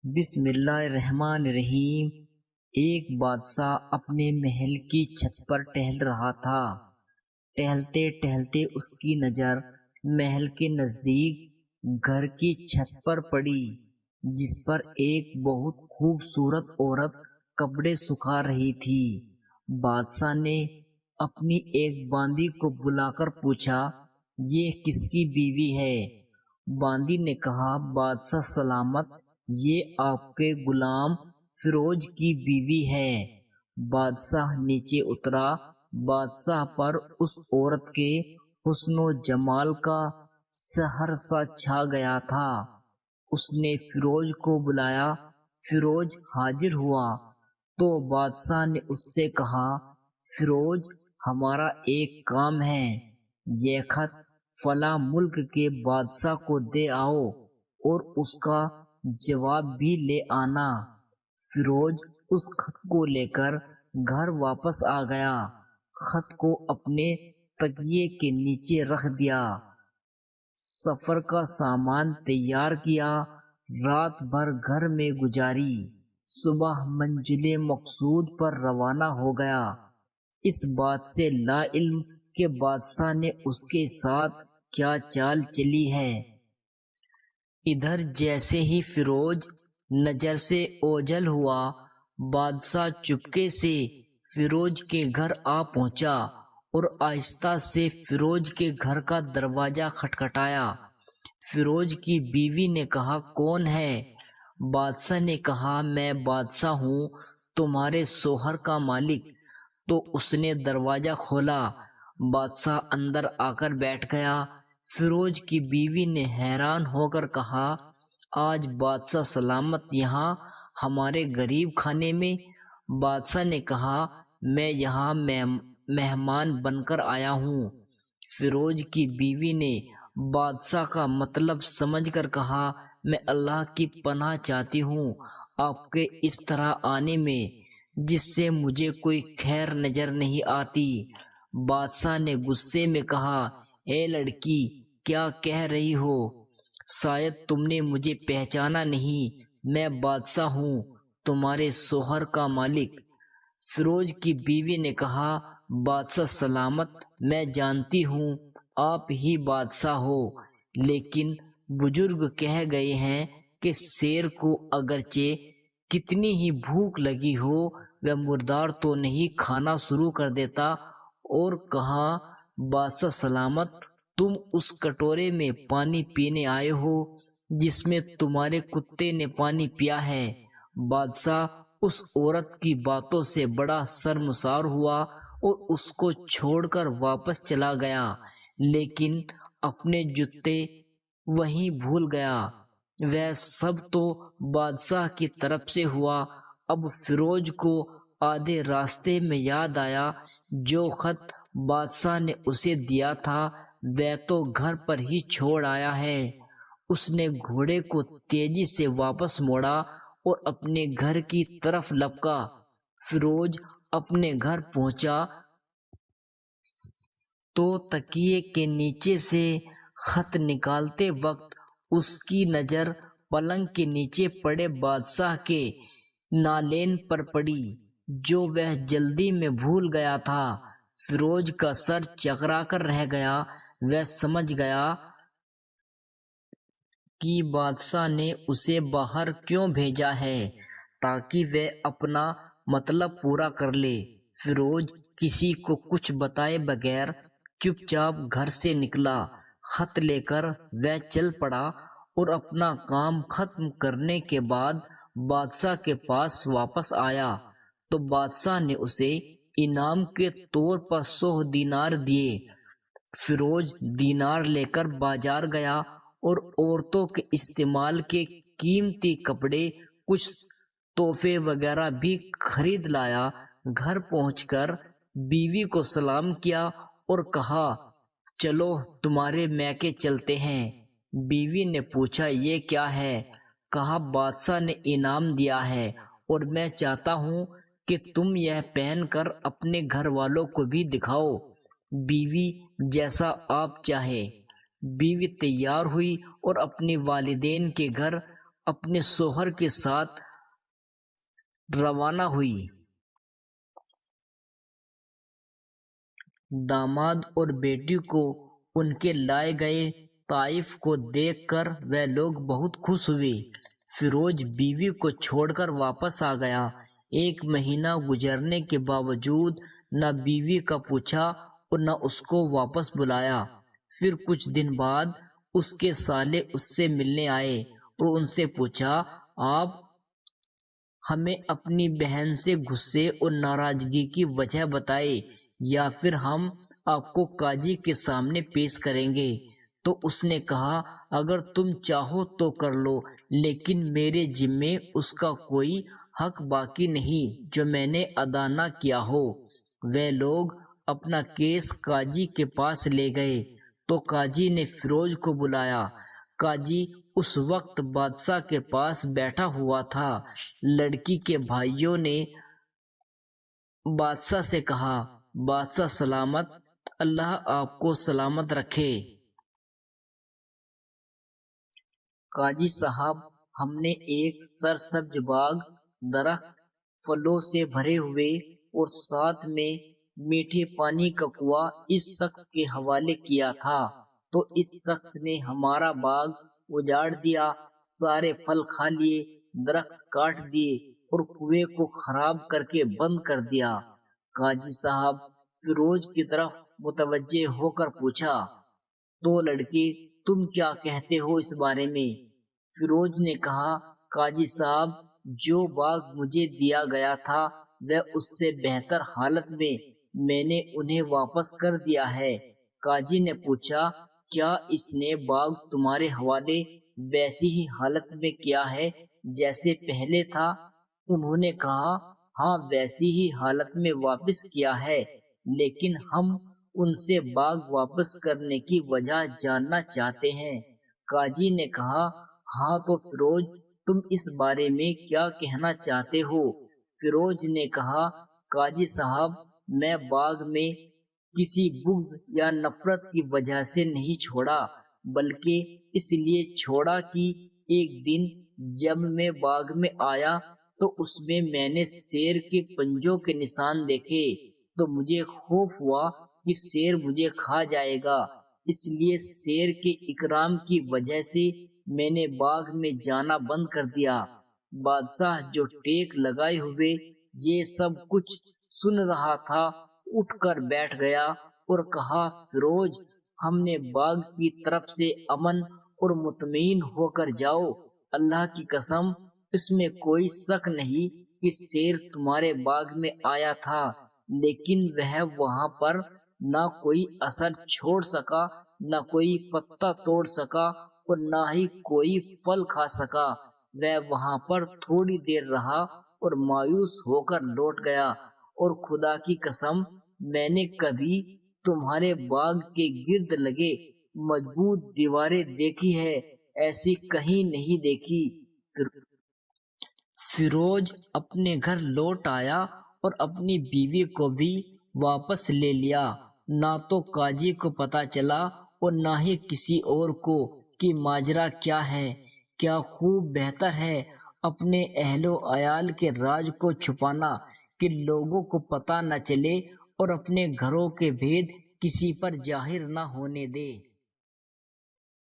بسم اللہ الرحمن الرحیم۔ ایک بادشاہ اپنے محل کی چھت پر ٹہل رہا تھا۔ ٹہلتے ٹہلتے اس کی نظر محل کے نزدیک گھر کی چھت پر پڑی، جس پر ایک بہت خوبصورت عورت کپڑے سکھا رہی تھی۔ بادشاہ نے اپنی ایک باندی کو بلا کر پوچھا، یہ کس کی بیوی ہے؟ باندی نے کہا، بادشاہ سلامت، یہ آپ کے غلام فیروز کی بیوی ہے۔ بادشاہ نیچے اترا۔ بادشاہ پر اس عورت کے حسن و جمال کا سحر چھا گیا تھا۔ اس نے فیروز کو بلایا۔ فیروز حاضر ہوا تو بادشاہ نے اس سے کہا، فیروز، ہمارا ایک کام ہے، یہ خط فلاں ملک کے بادشاہ کو دے آؤ اور اس کا جواب بھی لے آنا۔ فیروز اس خط کو لے کر گھر واپس آ گیا۔ خط کو اپنے تکیے کے نیچے رکھ دیا، سفر کا سامان تیار کیا، رات بھر گھر میں گزاری، صبح منزل مقصود پر روانہ ہو گیا۔ اس بات سے لا علم کہ بادشاہ نے اس کے ساتھ کیا چال چلی ہے۔ ادھر جیسے ہی فیروز نظر سے اوجھل ہوا، بادشاہ چپکے سے فیروز کے گھر آ پہنچا اور آہستہ سے فیروز کے گھر کا دروازہ کھٹکھٹایا۔ فیروز کی بیوی نے کہا، کون ہے؟ بادشاہ نے کہا، میں بادشاہ ہوں، تمہارے شوہر کا مالک۔ تو اس نے دروازہ کھولا۔ بادشاہ اندر آ کر بیٹھ گیا۔ فیروز کی بیوی نے حیران ہو کر کہا، آج بادشاہ سلامت یہاں ہمارے غریب خانے میں؟ بادشاہ نے کہا، میں یہاں مہمان بن کر آیا ہوں۔ فیروز کی بیوی نے بادشاہ کا مطلب سمجھ کر کہا، میں اللہ کی پناہ چاہتی ہوں آپ کے اس طرح آنے میں، جس سے مجھے کوئی خیر نظر نہیں آتی۔ بادشاہ نے غصے میں کہا، اے لڑکی، کیا کہہ رہی ہو؟ شاید تم نے مجھے پہچانا نہیں، میں بادشاہ ہوں، تمہارے شوہر کا مالک۔ فیروز کی بیوی نے کہا، بادشاہ سلامت، میں جانتی ہوں آپ ہی بادشاہ ہو، لیکن بزرگ کہہ گئے ہیں کہ شیر کو اگرچہ کتنی ہی بھوک لگی ہو، وہ مردار تو نہیں کھانا شروع کر دیتا۔ اور کہا، بادشاہ سلامت، تم اس کٹورے میں پانی پینے آئے ہو جس میں تمہارے کتے نے پانی پیا ہے۔ بادشاہ اس عورت کی باتوں سے بڑا شرمسار ہوا اور اس کو چھوڑ کر واپس چلا گیا، لیکن اپنے جوتے وہیں بھول گیا۔ وہ سب تو بادشاہ کی طرف سے ہوا۔ اب فیروز کو آدھے راستے میں یاد آیا، جو خط بادشاہ نے اسے دیا تھا وہ تو گھر پر ہی چھوڑ آیا ہے۔ اس نے گھوڑے کو تیزی سے واپس موڑا اور اپنے گھر کی طرف لپکا۔ فیروز اپنے گھر پہنچا تو تکیے کے نیچے سے خط نکالتے وقت اس کی نظر پلنگ کے نیچے پڑے بادشاہ کے نالین پر پڑی، جو وہ جلدی میں بھول گیا تھا۔ فیروز کا سر چکرا کر رہ گیا۔ وہ سمجھ گیا کہ بادشاہ نے اسے باہر کیوں بھیجا ہے، تاکہ وہ اپنا مطلب پورا کر لے۔ فیروز کسی کو کچھ بتائے بغیر چپ چاپ گھر سے نکلا۔ خط لے کر وہ چل پڑا اور اپنا کام ختم کرنے کے بعد بادشاہ کے پاس واپس آیا تو بادشاہ نے اسے انعام کے طور پر 100 دینار دیے۔ فیروز دینار لے کر بازار گیا اور عورتوں کے استعمال کے قیمتی کپڑے، کچھ تحفے وغیرہ بھی خرید لایا۔ گھر پہنچ کر بیوی کو سلام کیا اور کہا، چلو تمہارے میکے چلتے ہیں۔ بیوی نے پوچھا، یہ کیا ہے؟ کہا، بادشاہ نے انعام دیا ہے اور میں چاہتا ہوں کہ تم یہ پہن کر اپنے گھر والوں کو بھی دکھاؤ۔ بیوی، جیسا آپ چاہے۔ بیوی تیار ہوئی اور اپنے والدین کے گھر اپنے شوہر کے ساتھ روانہ ہوئی۔ داماد اور بیٹی کو ان کے لائے گئے طائف کو دیکھ کر وہ لوگ بہت خوش ہوئے۔ فیروز بیوی کو چھوڑ کر واپس آ گیا۔ 1 مہینہ گزرنے کے باوجود نہ بیوی کا پوچھا اور نہ اس کو واپس بلایا۔ پھر کچھ دن بعد اس کے سالے اس سے ملنے آئے اور ان سے پوچھا، آپ ہمیں اپنی بہن سے غصے اور ناراضگی کی وجہ بتائے یا پھر ہم آپ کو قاضی کے سامنے پیش کریں گے۔ تو اس نے کہا، اگر تم چاہو تو کر لو، لیکن میرے ذمے اس کا کوئی حق باقی نہیں جو میں نے ادا نہ کیا ہو۔ وہ لوگ اپنا کیس قاضی کے پاس لے گئے تو قاضی نے فیروز کو بلایا۔ قاضی اس وقت بادشاہ کے پاس بیٹھا ہوا تھا۔ لڑکی کے بھائیوں نے بادشاہ سے کہا، بادشاہ سلامت، اللہ آپ کو سلامت رکھے۔ قاضی صاحب، ہم نے ایک سرسبز باغ، درخت، پھلوں سے بھرے ہوئے اور ساتھ میں میٹھے پانی کا کنواں اس شخص کے حوالے کیا تھا، تو اس شخص نے ہمارا باغ اجاڑ دیا، سارے پھل کھا لیے، درخت کاٹ دیے اور کنویں کو خراب کر کے بند کر دیا۔ قاضی صاحب فیروز کی طرف متوجہ ہو کر پوچھا، تو لڑکے تم کیا کہتے ہو اس بارے میں؟ فیروز نے کہا، قاضی صاحب جو باغ مجھے دیا گیا تھا وہ اس سے بہتر حالت میں نے انہیں واپس کر دیا ہے۔ قاضی نے پوچھا، کیا اس نے باغ تمہارے حوالے ویسی ہی حالت میں کیا ہے جیسے پہلے تھا؟ انہوں نے کہا، ہاں ویسی ہی حالت میں واپس کیا ہے، لیکن ہم ان سے باغ واپس کرنے کی وجہ جاننا چاہتے ہیں۔ قاضی نے کہا، ہاں تو فیروز تم اس بارے میں کیا کہنا چاہتے ہو؟ فیروز نے کہا، قاضی صاحب میں باغ میں کسی بغض یا نفرت کی وجہ سے نہیں چھوڑا، بلکہ اس لیے چھوڑا کہ ایک دن جب میں باغ میں آیا تو اس میں نے شیر کے پنجوں کے نشان دیکھے، تو مجھے خوف ہوا کہ شیر مجھے کھا جائے گا، اس لیے شیر کے اکرام کی وجہ سے میں نے باغ میں جانا بند کر دیا۔ بادشاہ جو ٹیک لگائے ہوئے یہ سب کچھ سن رہا تھا اٹھ کر بیٹھ گیا اور کہا، فیروز ہم نے باغ کی طرف سے امن اور مطمئن ہو کر جاؤ، اللہ کی قسم اس میں کوئی شک نہیں کہ شیر تمہارے باغ میں آیا تھا، لیکن وہ وہاں پر نہ کوئی اثر چھوڑ سکا، نہ کوئی پتا توڑ سکا اور نہ ہی کوئی پھل کھا سکا۔ وہ وہاں پر تھوڑی دیر رہا اور مایوس ہو کر لوٹ گیا، اور خدا کی قسم میں نے کبھی تمہارے باغ کے گرد لگے مضبوط دیواریں دیکھی ہے، ایسی کہیں نہیں دیکھی۔ فیروز اپنے گھر لوٹ آیا اور اپنی بیوی کو بھی واپس لے لیا۔ نہ تو قاضی کو پتا چلا اور نہ ہی کسی اور کو کہ ماجرا کیا ہے۔ کیا خوب بہتر ہے اپنے اہل و عیال کے راز کو چھپانا کہ لوگوں کو پتہ نہ چلے اور اپنے گھروں کے بھید کسی پر ظاہر نہ ہونے دے۔